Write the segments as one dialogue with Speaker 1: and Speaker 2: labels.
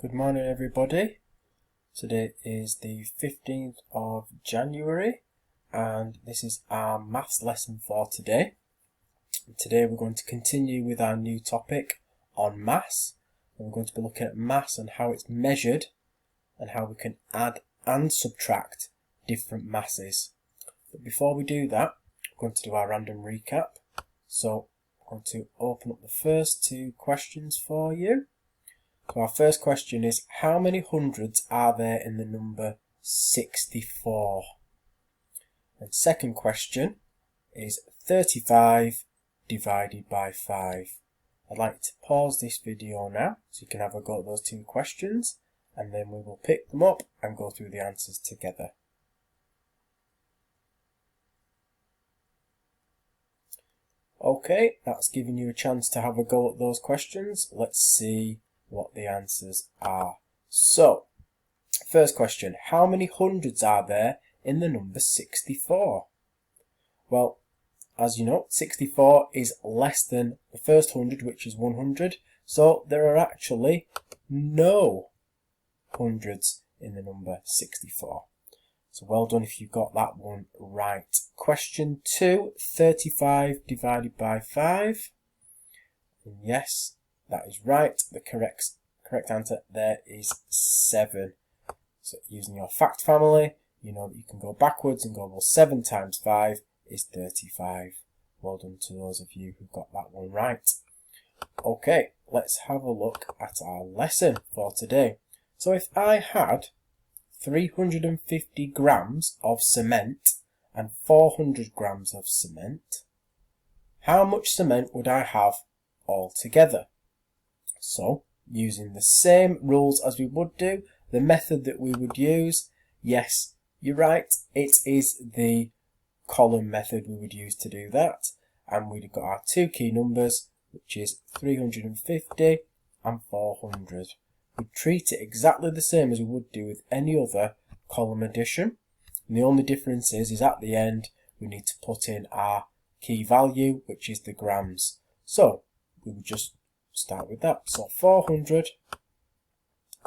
Speaker 1: Good morning everybody. Today is the 15th of January and this is our maths lesson for today. Today we're going to continue with our new topic on mass. And we're going to be looking at mass and how it's measured and how we can add and subtract different masses. But before we do that, we're going to do our random recap. So I'm going to open up the first two questions for you. So our first question is, how many hundreds are there in the number 64? And second question is 35 divided by 5. I'd like to pause this video now so you can have a go at those two questions and then we will pick them up and go through the answers together. Okay, that's given you a chance to have a go at those questions. Let's see what the answers are. So, first question, how many hundreds are there in the number 64? Well, as you know, 64 is less than the first 100, which is 100, so there are actually no hundreds in the number 64. So well done if you got that one right. Question 2, 35 divided by 5. And yes, that is right. The correct answer there is 7. So using your fact family, you know that you can go backwards and go, well, 7 times 5 is 35. Well done to those of you who got that one right. Okay, let's have a look at our lesson for today. So if I had 350 grams of cement and 400 grams of cement, how much cement would I have altogether? So, using the same rules as we would do, the method that we would use, yes, you're right, it is the column method we would use to do that. And we've got our two key numbers, which is 350 and 400. We treat it exactly the same as we would do with any other column addition. And the only difference is at the end, we need to put in our key value, which is the grams. So, we would just start with that. So 400,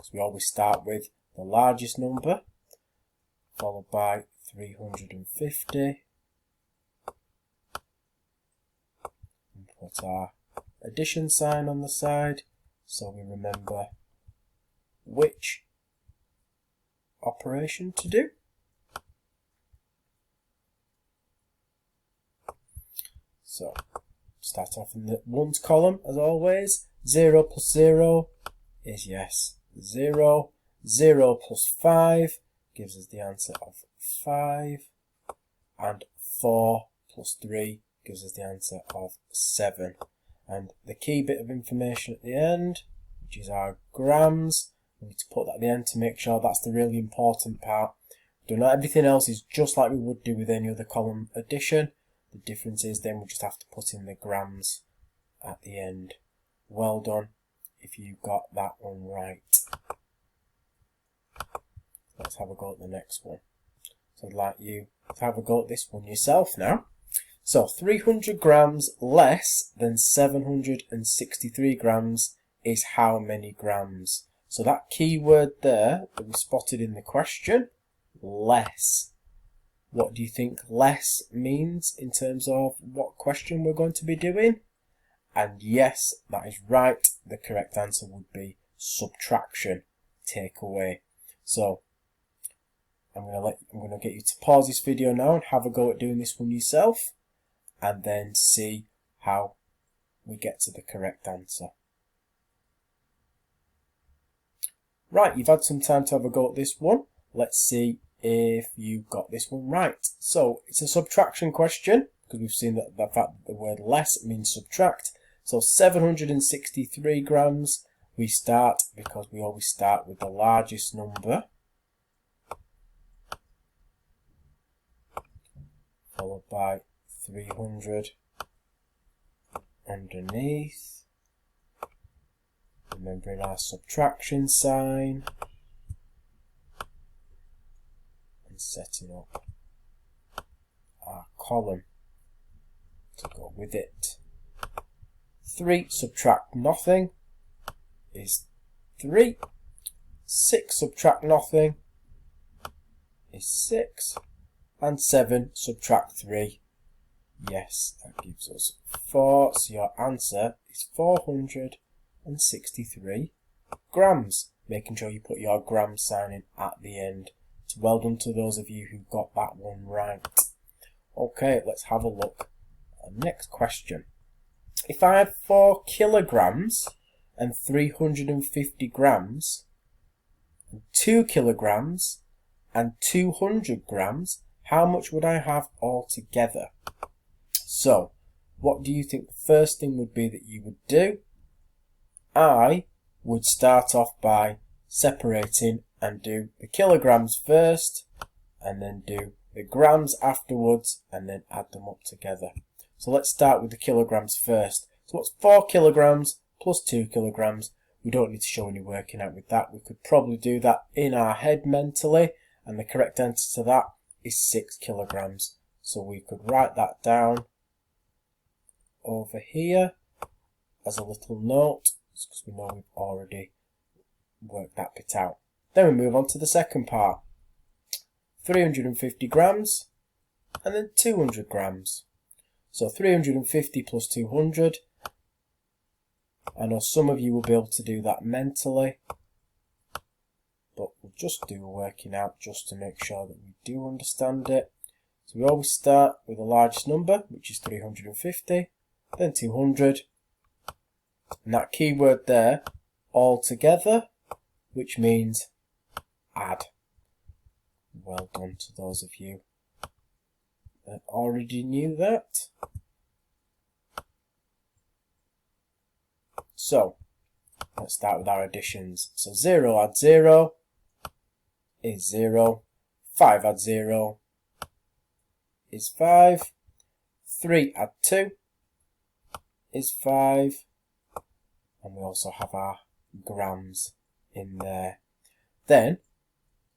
Speaker 1: so we always start with the largest number, followed by 350, and put our addition sign on the side so we remember which operation to do. So start off in the ones column as always. 0 plus 0 is yes, 0. 0 plus 5 gives us the answer of 5. And 4 plus 3 gives us the answer of 7. And the key bit of information at the end, which is our grams, we need to put that at the end to make sure that's the really important part. Not everything else is just like we would do with any other column addition. The difference is then we just have to put in the grams at the end. Well done if you got that one right. Let's have a go at the next one. So I'd like you to have a go at this one yourself now. So 300 grams less than 763 grams is how many grams? So that key word there that we spotted in the question, less. What do you think less means in terms of what question we're going to be doing? And yes, that is right. The correct answer would be subtraction, take away. So I'm going to get you to pause this video now and have a go at doing this one yourself, and then see how we get to the correct answer. Right, you've had some time to have a go at this one. Let's see if you got this one right. So it's a subtraction question because we've seen that the fact that the word less means subtract. So 763 grams, we start because we always start with the largest number, followed by 300 underneath, remembering our subtraction sign, and setting up our column to go with it. 3 subtract nothing is 3. 6 subtract nothing is 6. And 7 subtract 3. Yes, that gives us 4. So your answer is 463 grams. Making sure you put your gram sign in at the end. So well done to those of you who got that one right. Okay, let's have a look. Next question. If I had 4 kilograms and 350 grams, and 2 kilograms and 200 grams, how much would I have altogether? So, what do you think the first thing would be that you would do? I would start off by separating and do the kilograms first, and then do the grams afterwards, and then add them up together. So let's start with the kilograms first. So what's 4 kilograms plus 2 kilograms? We don't need to show any working out with that. We could probably do that in our head mentally, and the correct answer to that is 6 kilograms. So we could write that down over here as a little note, because we know we've already worked that bit out. Then we move on to the second part. 350 grams and then 200 grams. So 350 plus 200. I know some of you will be able to do that mentally, but we'll just do a working out just to make sure that we do understand it. So we always start with the largest number, which is 350, then 200, and that keyword there, all together, which means add. Well done to those of you that already knew that. So, let's start with our additions. So 0 add 0 is 0. 5 add 0 is 5. 3 add 2 is 5. And we also have our grams in there. Then,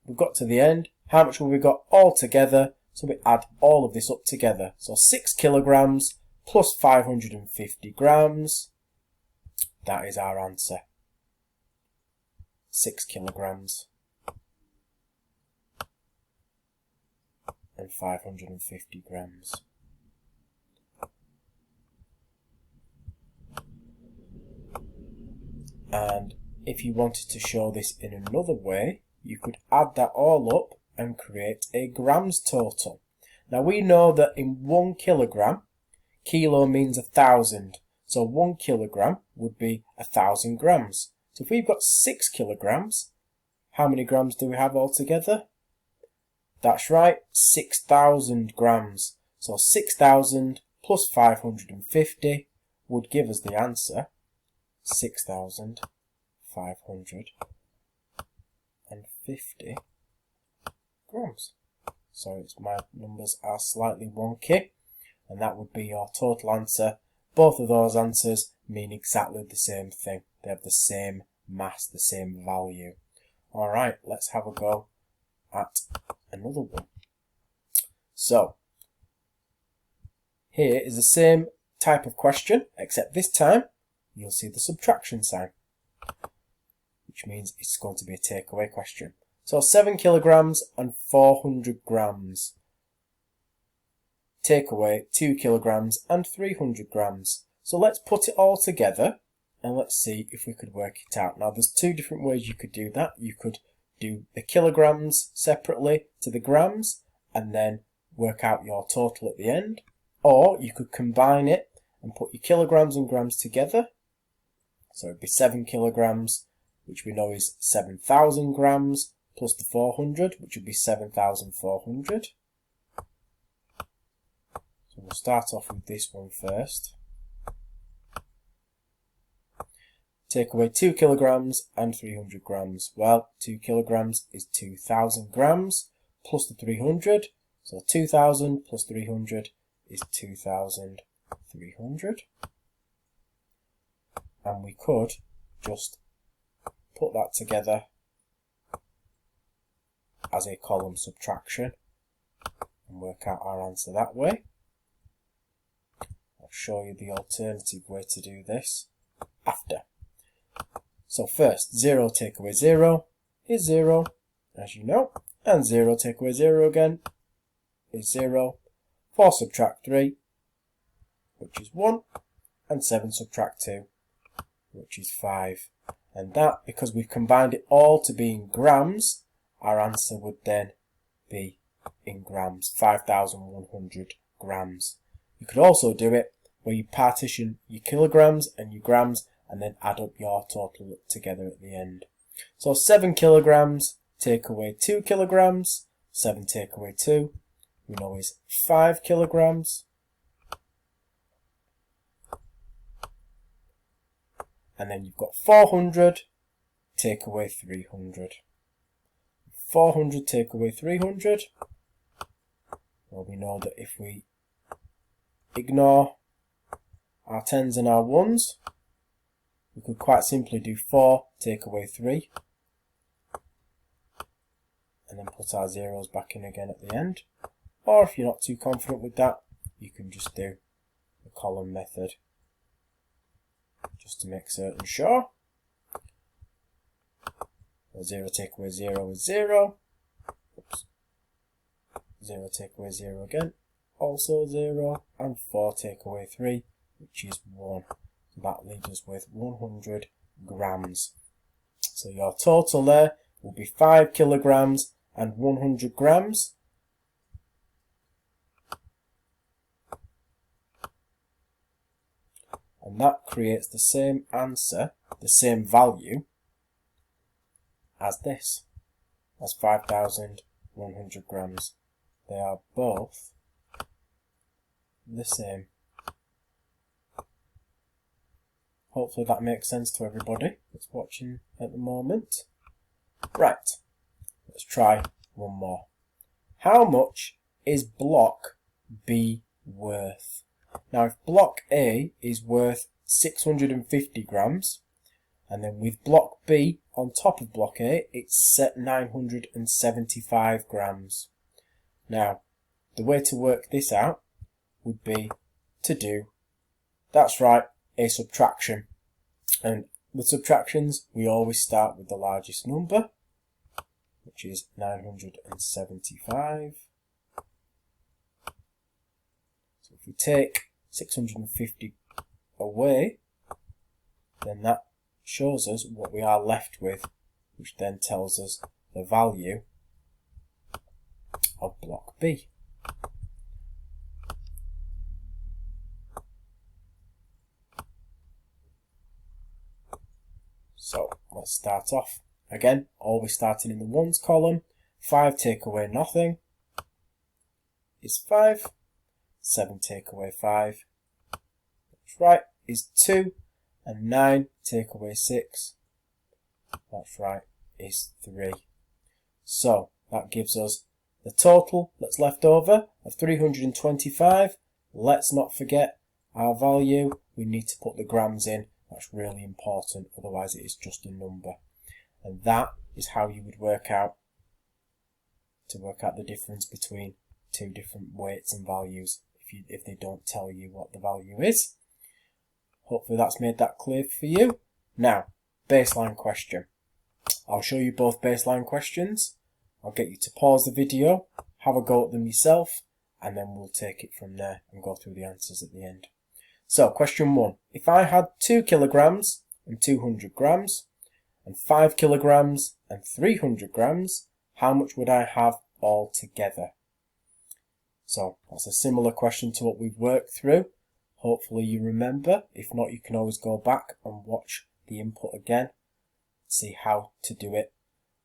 Speaker 1: we've got to the end. How much have we got all together? So we add all of this up together. So 6 kilograms plus 550 grams. That is our answer. 6 kilograms and 550 grams. And if you wanted to show this in another way, you could add that all up and create a grams total. Now we know that in 1 kilogram, kilo means 1,000. So 1 kilogram would be 1,000 grams. So if we've got 6 kilograms, how many grams do we have altogether? That's right, 6,000 grams. So 6,000 plus 550 would give us the answer, 6,550 grams. So my numbers are slightly wonky, and that would be your total answer. Both of those answers mean exactly the same thing. They have the same mass, the same value. Alright, let's have a go at another one. So, here is the same type of question, except this time you'll see the subtraction sign, which means it's going to be a takeaway question. So 7 kilograms and 400 grams. Take away 2 kilograms and 300 grams. So let's put it all together and let's see if we could work it out. Now there's two different ways you could do that. You could do the kilograms separately to the grams and then work out your total at the end. Or you could combine it and put your kilograms and grams together. So it'd be 7 kilograms, which we know is 7,000 grams, plus the 400, which would be 7,400. So we'll start off with this one first. Take away 2 kilograms and 300 grams. Well, 2 kilograms is 2,000 grams plus the 300. So 2,000 plus 300 is 2,300. And we could just put that together as a column subtraction and work out our answer that way. I'll show you the alternative way to do this after. So first, 0 take away 0 is 0, as you know, and 0 take away 0 again is 0. 4 subtract 3, which is 1, and 7 subtract 2, which is 5. And that, because we've combined it all to be in grams, our answer would then be in grams, 5,100 grams. You could also do it where you partition your kilograms and your grams and then add up your total together at the end. So 7 kilograms take away 2 kilograms, 7 take away 2, we know is 5 kilograms. And then you've got 400 take away 300. 400 take away 300. Well, we know that if we ignore our 10s and our 1s, we could quite simply do 4 take away 3. And then put our zeros back in again at the end. Or if you're not too confident with that, you can just do the column method, just to make certain sure. Well, 0 take away 0 is 0. Oops. 0 take away 0 again, also 0. And 4 take away 3, which is 1. So that leaves us with 100 grams. So your total there will be 5 kilograms and 100 grams. And that creates the same answer, the same value as this, as 5,100 grams. They are both the same. Hopefully that makes sense to everybody that's watching at the moment. Right, let's try one more. How much is block B worth? Now, if block A is worth 650 grams, and then with block B on top of block A, it's set 975 grams. Now, the way to work this out would be to do, that's right, a subtraction. And with subtractions, we always start with the largest number, which is 975. So if we take 650 away, then that shows us what we are left with, which then tells us the value of block B. So let's start off. Again, always starting in the ones column. 5 take away nothing is 5. 7 take away 5, that's right, is 2. And 9 take away 6, that's right, is 3. So that gives us the total that's left over of 325. Let's not forget our value. We need to put the grams in. That's really important, otherwise it is just a number. And that is how you would work out the difference between two different weights and values if they don't tell you what the value is. Hopefully that's made that clear for you. Now, baseline question. I'll show you both baseline questions. I'll get you to pause the video, have a go at them yourself, and then we'll take it from there and go through the answers at the end. So, question 1. If I had 2 kilograms and 200 grams, and 5 kilograms and 300 grams, how much would I have all together? So, that's a similar question to what we've worked through. Hopefully you remember. If not, you can always go back and watch the input again, see how to do it,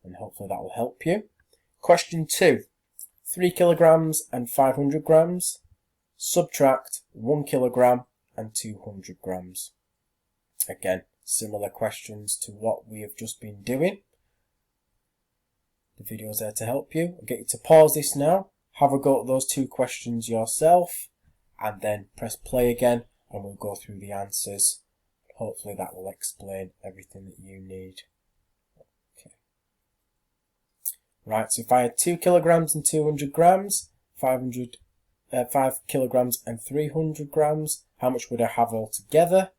Speaker 1: and hopefully that will help you. Question 2. 3 kilograms and 500 grams. Subtract 1 kilogram and 200 grams. Again, similar questions to what we have just been doing. The video is there to help you. I'll get you to pause this now, have a go at those two questions yourself, and then press play again and we'll go through the answers. Hopefully that will explain everything that you need. Okay. Right, so if I had 2 kilograms and 200 grams, 5 kilograms and 300 grams, how much would I have all together?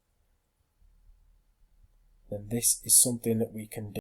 Speaker 1: Then this is something that we can do.